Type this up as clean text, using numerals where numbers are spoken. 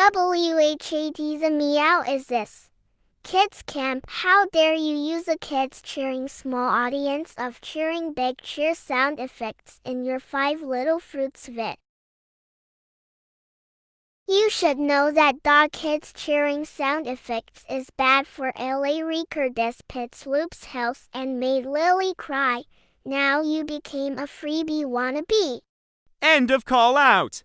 WHAT the meow is this? Kids Camp. How dare you use a kids cheering small audience of cheering big cheer sound effects in your Five Little Fruits vid. You should know that dog kids cheering sound effects is bad for LA Recordes Pits Loops health and made Lily cry. Now you became a freebie wannabe. End of call out.